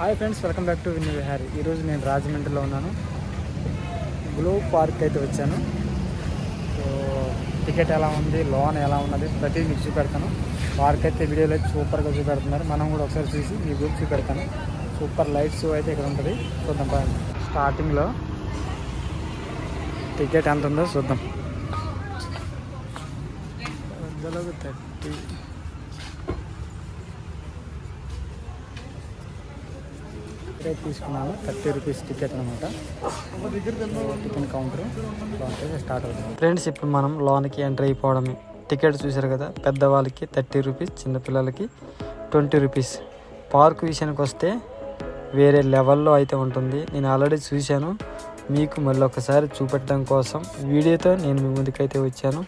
Hi friends, welcome back to Vinu Vihari. ఈరోజు నేను రాజమండ్రిలో ఉన్నాను. గ్లో పార్క్ అయితే వచ్చాను. సో టికెట్ ఎలా ఉంది, లోన్ ఎలా ఉన్నది ప్రతిదీ మీకు చూపెడతాను. పార్క్ అయితే వీడియోలో అయితే సూపర్గా చూపెడుతున్నారు. మనం కూడా ఒకసారి చూసి మీ గ్రూప్ చూపెడతాను. సూపర్ లైట్స్ అయితే ఇక్కడ ఉంటుంది. చూద్దాం. స్టార్టింగ్లో టికెట్ ఎంత ఉందో చూద్దాం. 30 తీసుకున్నాను. 30 రూపీస్ టికెట్ అనమాట. టికెట్ కౌంటర్ స్టార్ట్ అవుతుంది. ఫ్రెండ్స్, ఇప్పుడు మనం లోన్కి ఎంటర్ అయిపోవడమే. టికెట్ చూసారు కదా, పెద్దవాళ్ళకి 30 రూపీస్, చిన్నపిల్లలకి 20 రూపీస్. పార్క్ విషయానికి వస్తే వేరే లెవెల్లో అయితే ఉంటుంది. నేను ఆల్రెడీ చూశాను, మీకు మళ్ళీ ఒకసారి చూపెట్టడం కోసం వీడియోతో నేను మీ ముందుకైతే వచ్చాను.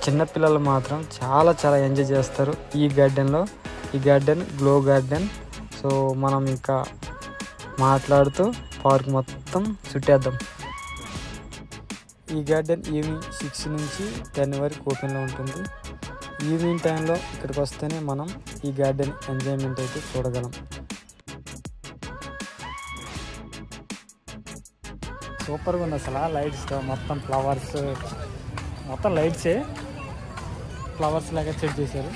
చిన్నపిల్లలు మాత్రం చాలా ఎంజాయ్ చేస్తారు ఈ గార్డెన్లో. ఈ గార్డెన్ గ్లో గార్డెన్. సో మనం ఇంకా మాట్లాడుతూ పార్క్ మొత్తం చుట్టేద్దాం. ఈ గార్డెన్ ఈవినింగ్ 6 నుంచి 10 వరకు ఓపెన్లో ఉంటుంది. ఈవినింగ్ టైంలో ఇక్కడికి వస్తేనే మనం ఈ గార్డెన్ ఎంజాయ్మెంట్ అయితే చూడగలం. సూపర్గా ఉంది అసలు. లైట్స్తో మొత్తం ఫ్లవర్స్, మొత్తం లైట్సే ఫ్లవర్స్ లాగా సెట్ చేశారు.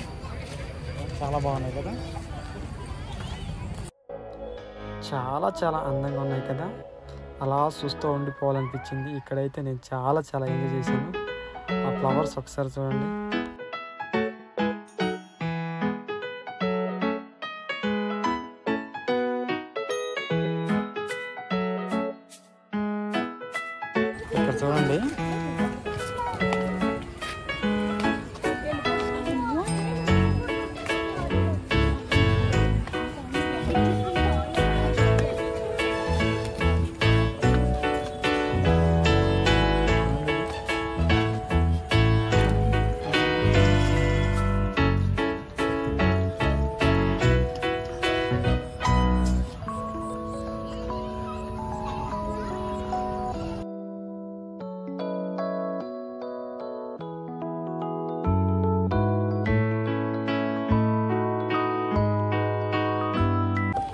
చాలా బాగున్నాయి కదా, చాలా అందంగా ఉన్నాయి కదా. అలా చూస్తూ ఉండిపోవాలనిపించింది. ఇక్కడైతే నేను చాలా ఎంజాయ్ చేశాను. ఆ ఫ్లవర్స్ ఒకసారి చూడండి. ఇక్కడ చూడండి,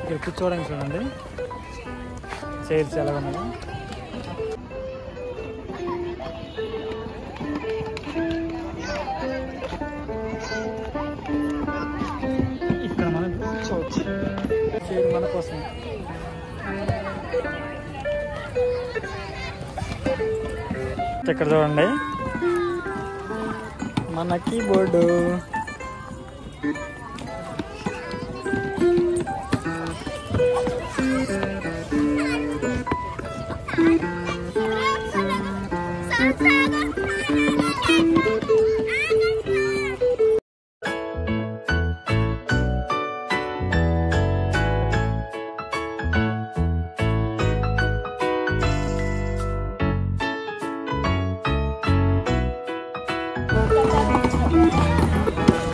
ఇక్కడ కూర్చోవడానికి చూడండి చైర్స్ ఎలా ఉన్నాయి. ఇక్కడ మనం కూర్చోవచ్చు, చైర్ మన కోసం. ఇక్కడ చూడండి మన కీబోర్డు.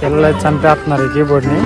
పిల్లలు చంపేస్తున్నారు ఈ కీబోర్డ్ని.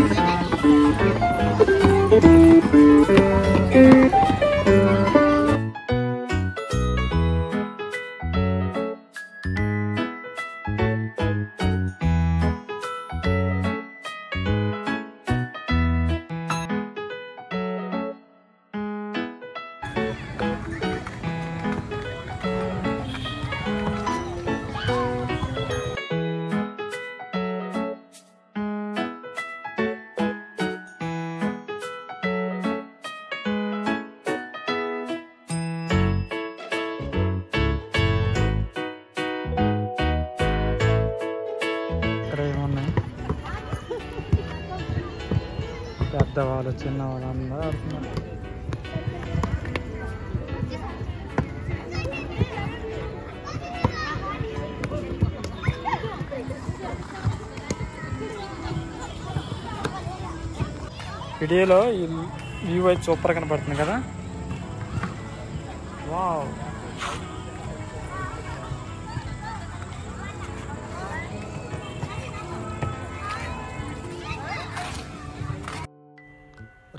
పెద్దవాళ్ళు చిన్నవాళ్ళు అందరూ ఆడుతున్నారు. వీడియోలో ఈ వ్యూ అయితే సూపర్ కనపడుతుంది కదా. వావ్,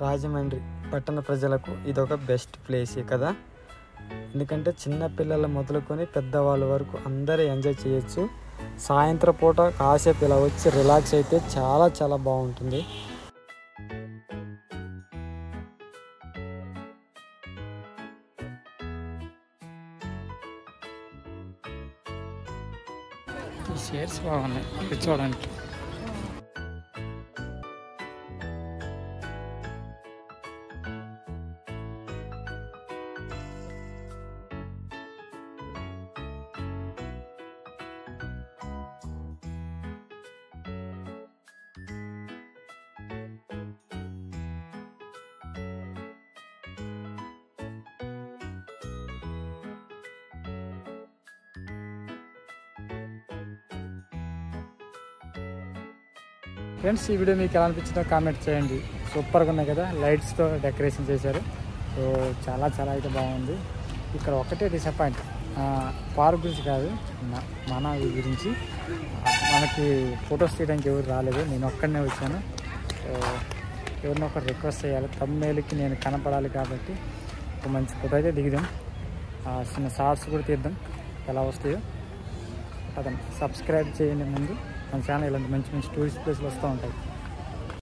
రాజమండ్రి పట్టణ ప్రజలకు ఇదొక బెస్ట్ ప్లేసే కదా. ఎందుకంటే చిన్న పిల్లల మొదలుకొని పెద్దవాళ్ళ వరకు అందరూ ఎంజాయ్ చేయొచ్చు. సాయంత్రం పూట కాసేపు ఇలా వచ్చి రిలాక్స్ అయితే చాలా బాగుంటుంది. ఈ షేర్స్ బాగున్నాయి కూర్చోవడానికి. ఫ్రెండ్స్, ఈ వీడియో మీకు ఎలా అనిపించిందో కామెంట్ చేయండి. సూపర్గా ఉన్నాయి కదా, లైట్స్తో డెకరేషన్ చేశారు. సో చాలా చాలా అయితే బాగుంది. ఇక్కడ ఒకటే డిసప్పాయింట్, పార్క్ గురించి కాదు, మన గురించి. మనకి ఫొటోస్ తీయడానికి ఎవరు రాలేదు, నేను ఒక్కడనే వచ్చాను. సో ఎవరినో ఒకరు రిక్వెస్ట్ చేయాలి, తమ్ముళ్ళకి నేను కనపడాలి కాబట్టి ఒక మంచి ఫోటో అయితే దిగుదాం. చిన్న షార్ట్స్ కూడా తీద్దాం, ఎలా వస్తాయో. అతను సబ్స్క్రైబ్ చేయండి. ముందు మన ఛానల్ ఇలాంటి మంచి మంచి టూరిస్ట్ ప్లేస్లు వస్తూ ఉంటాయి.